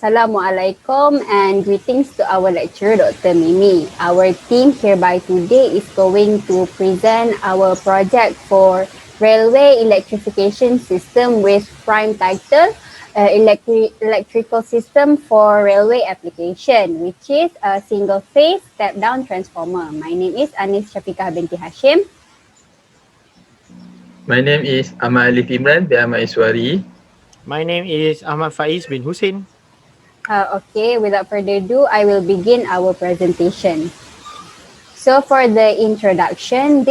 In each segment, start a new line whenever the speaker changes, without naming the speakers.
Assalamualaikum and greetings to our lecturer, Dr. Mimi. Our team hereby today is going to present our project for Railway Electrification System with prime title Electrical System for Railway Application, which is a single phase step-down transformer. My name is Anis Syafiqah binti Hashim.
My name is Ahmad Alif Imran bin Ahmad Iswari.
My name is Ahmad Faiz bin Hussein.
Okay, without further ado, I will begin our presentation. So for the introduction,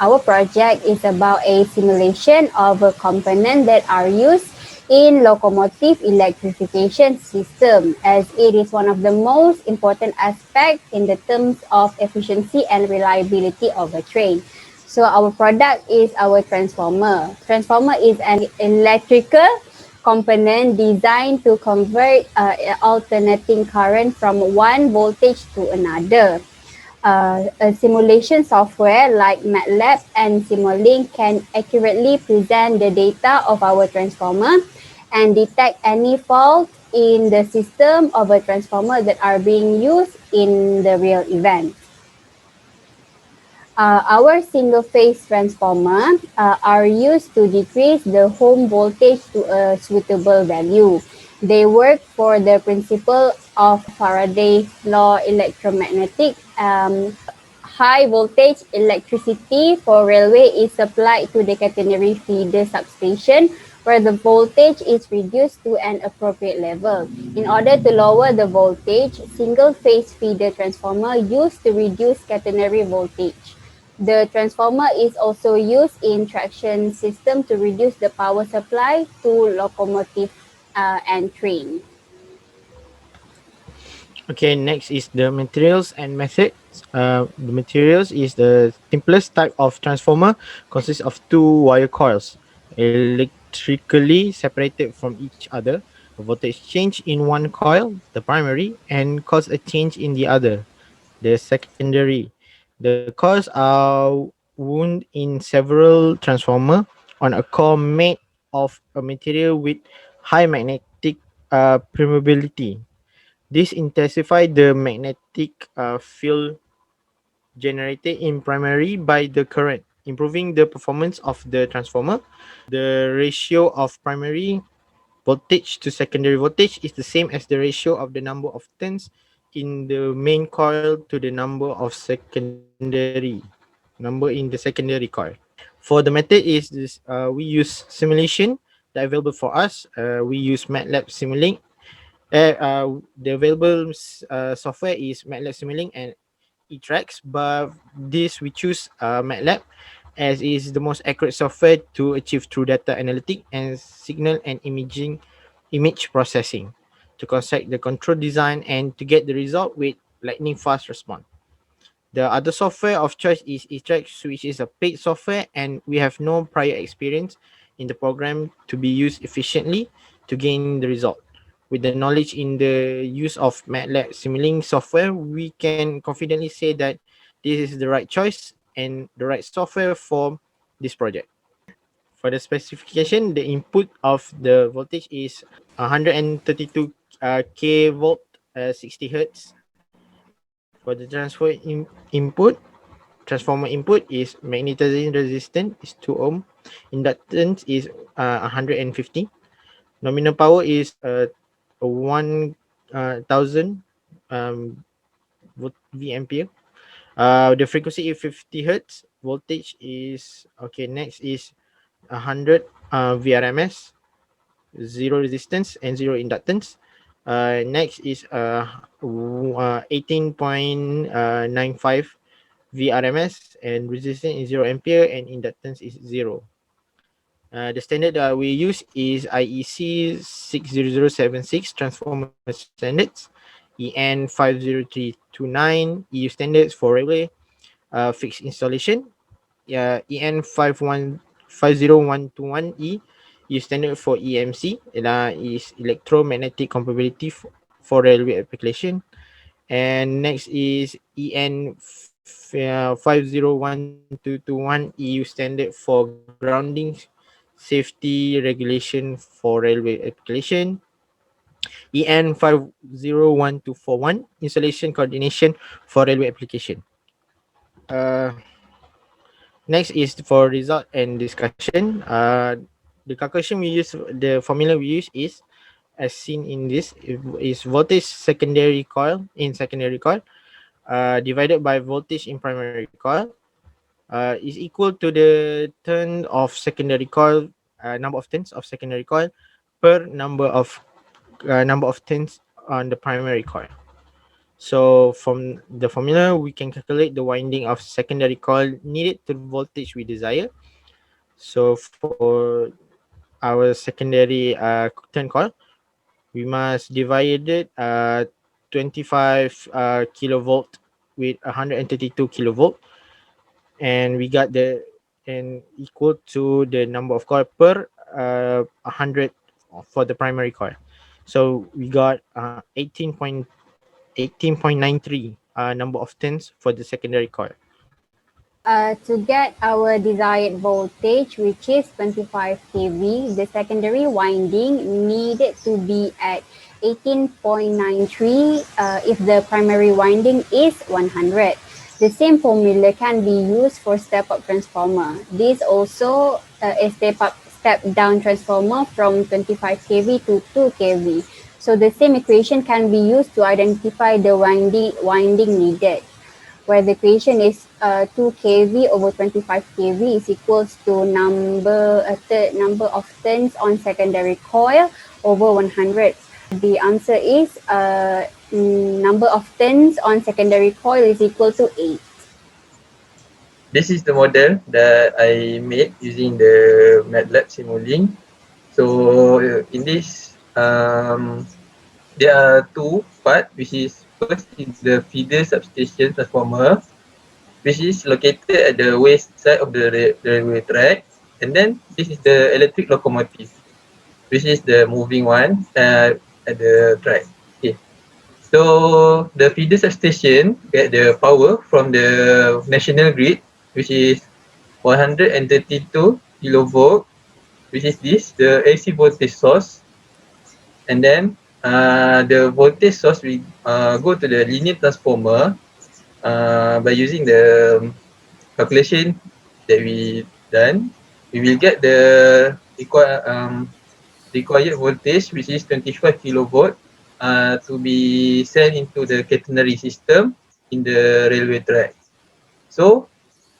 our project is about a simulation of a component that are used in locomotive electrification system, as it is one of the most important aspects in the terms of efficiency and reliability of a train. So our product is our transformer. Transformer is an electrical component designed to convert alternating current from one voltage to another. A simulation software like MATLAB and Simulink can accurately present the data of our transformer and detect any fault in the system of a transformer that are being used in the real event. Our single-phase transformer are used to decrease the home voltage to a suitable value. They work for the principle of Faraday's law electromagnetic. High voltage electricity for railway is supplied to the catenary feeder substation where the voltage is reduced to an appropriate level. In order to lower the voltage, single-phase feeder transformer used to reduce catenary voltage. The transformer is also used in traction system to reduce the power supply to locomotive and train.
Okay, next is the materials and methods. The materials is the simplest type of transformer, consists of two wire coils, electrically separated from each other. A voltage change in one coil, the primary, and cause a change in the other, the secondary. The coils are wound in several transformer on a core made of a material with high magnetic permeability. This intensifies the magnetic field generated in primary by the current, improving the performance of the transformer. The ratio of primary voltage to secondary voltage is the same as the ratio of the number of turns in the main coil to the number in the secondary coil. For the method is this, we use simulation that available for us. We use MATLAB Simulink. The available software is MATLAB Simulink and ETRAX, but this we choose MATLAB as is the most accurate software to achieve true data analytic and signal and image processing, to construct the control design and to get the result with lightning fast response. The other software of choice is ETRAX, which is a paid software, and we have no prior experience in the program to be used efficiently to gain the result. With the knowledge in the use of MATLAB Simulink software, we can confidently say that this is the right choice and the right software for this project. For the specification, the input of the voltage is 132 k volt, 60 hertz. For the transformer input is magnetizing resistance is 2 ohm, inductance is 150, nominal power is 1000 V ampere. The frequency is 50 hertz. Voltage is okay. Next is 100 VRMS, zero resistance and zero inductance. Next is 18.95 VRMS and resistance is 0 ampere and inductance is 0. The standard that we use is IEC 60076 transformer standards, EN 50329 EU standards for railway fixed installation, EN50121E is standard for EMC. Is electromagnetic compatibility for railway application. And next is EN 501221 EU standard for grounding safety regulation for railway application. EN 501241 installation coordination for railway application. Uh, Next is for result and discussion. The calculation we use, the formula we use is as seen in this is voltage secondary coil in secondary coil divided by voltage in primary coil is equal to the turn of secondary coil, number of turns of secondary coil per number of turns on the primary coil. So from the formula, we can calculate the winding of secondary coil needed to the voltage we desire. So for our secondary turn coil, we must divide it 25 kilovolt with 132 kilovolt, and we got the and equal to the number of coil per 100 for the primary coil. So we got 18.93 number of turns for the secondary coil.
To get our desired voltage, which is 25 kV, the secondary winding needed to be at 18.93 if the primary winding is 100. The same formula can be used for step-up transformer. This also is step-down transformer from 25 kV to 2 kV. So the same equation can be used to identify the winding needed, where the equation is 2 kV over 25 kV is equals to number of turns on secondary coil over 100. The answer is number of turns on secondary coil is equal to 8.
This is the model that I made using the MATLAB Simulink. So in this, there are two parts, which is first is the feeder substation transformer, which is located at the west side of the railway track. And then this is the electric locomotive, which is the moving one at the track. Okay. So the feeder substation get the power from the national grid, which is 132 kilovolt, which is this, the AC voltage source. And then the voltage source will go to the linear transformer by using the calculation that we done. We will get the required voltage, which is 25 kilovolt, to be sent into the catenary system in the railway track. So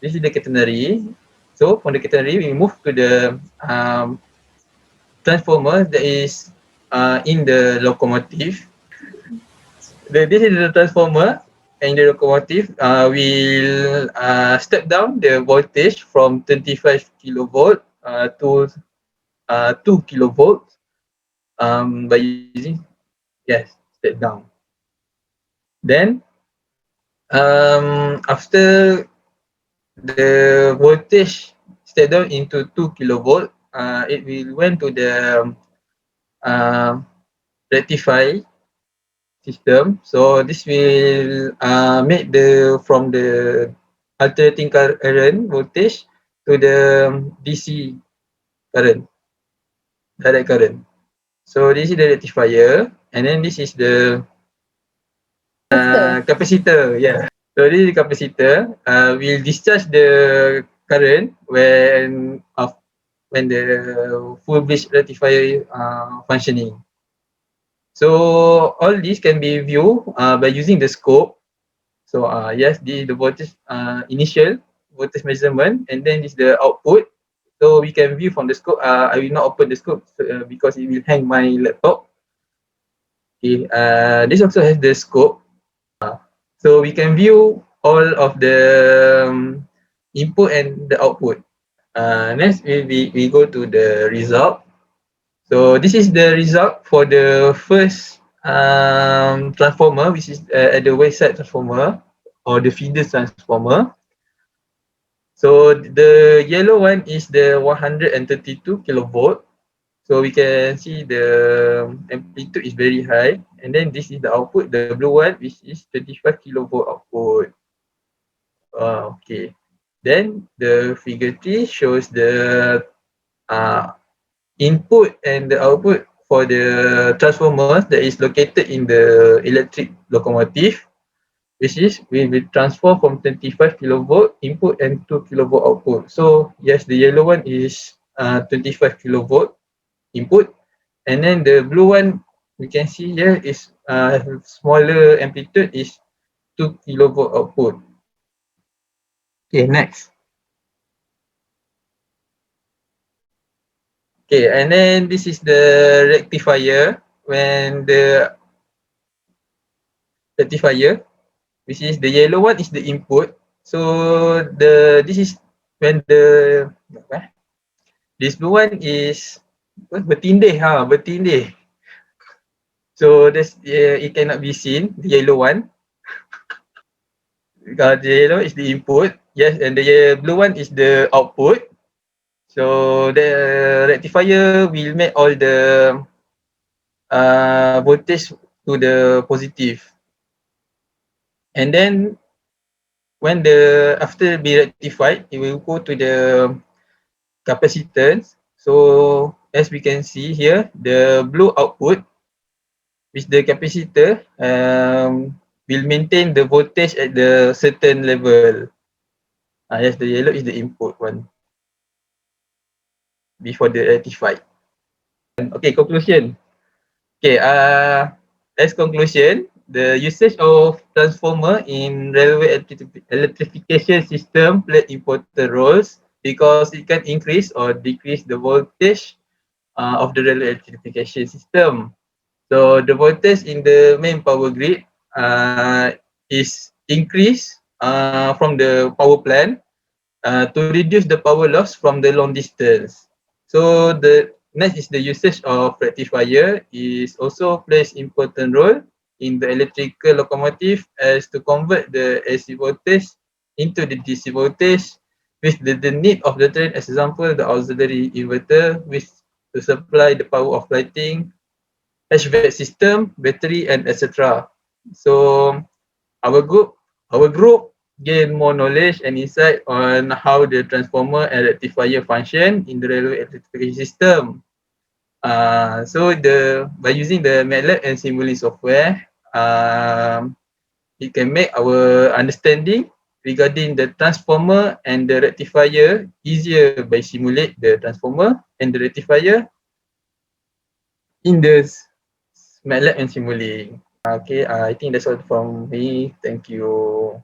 this is the catenary. So from the catenary, we move to the transformer that is in the locomotive. This is the transformer, and the locomotive will step down the voltage from 25 kilovolt to 2 kilovolt by using, yes, step down. Then after the voltage step down into 2 kilovolt, it will went to the uh, rectify system. So this will make the from the alternating current voltage to the DC current, direct current. So this is the rectifier, and then this is the capacitor. Yeah. So this is the capacitor. Will discharge the current when the full bridge rectifier functioning. So all this can be viewed by using the scope. So yes, the voltage initial voltage measurement, and then this the output. So we can view from the scope. I will not open the scope because it will hang my laptop. Okay. This also has the scope. So we can view all of the input and the output. Next, we go to the result. So this is the result for the first transformer, which is at the west side transformer or the feeder transformer. So the yellow one is the 132 kilovolt. So we can see the amplitude is very high. And then this is the output, the blue one, which is 25 kilovolt output. Okay. Then the figure 3 shows the uh, input and the output for the transformer that is located in the electric locomotive, which is we will transfer from 25 kilovolt input and 2 kilovolt output. So yes, the yellow one is 25 kilovolt input, and then the blue one we can see here is smaller amplitude is 2 kilovolt output. Okay, next. Okay, and then this is the rectifier. When the rectifier, which is the yellow one, is the input. So this is when the this blue one is bertindih. So it cannot be seen. The yellow one, the yellow is the input. Yes, and the blue one is the output. So the rectifier will make all the voltage to the positive. And then when after be rectified, it will go to the capacitance. So as we can see here, the blue output with the capacitor will maintain the voltage at the certain level. Yes, the yellow is the input one before the rectified. Okay, conclusion. Okay, as conclusion, the usage of transformer in railway electrification system play important roles because it can increase or decrease the voltage of the railway electrification system. So the voltage in the main power grid is increased from the power plant to reduce the power loss from the long distance. So the next is the usage of rectifier is also plays important role in the electrical locomotive as to convert the AC voltage into the DC voltage with the need of the train, as example the auxiliary inverter which to supply the power of lighting, HVAC system, battery, and etc. So our group gain more knowledge and insight on how the transformer and rectifier function in the railway electrification system. So by using the MATLAB and Simulink software, it can make our understanding regarding the transformer and the rectifier easier by simulate the transformer and the rectifier in the MATLAB and Simulink. Okay, I think that's all from me. Thank you.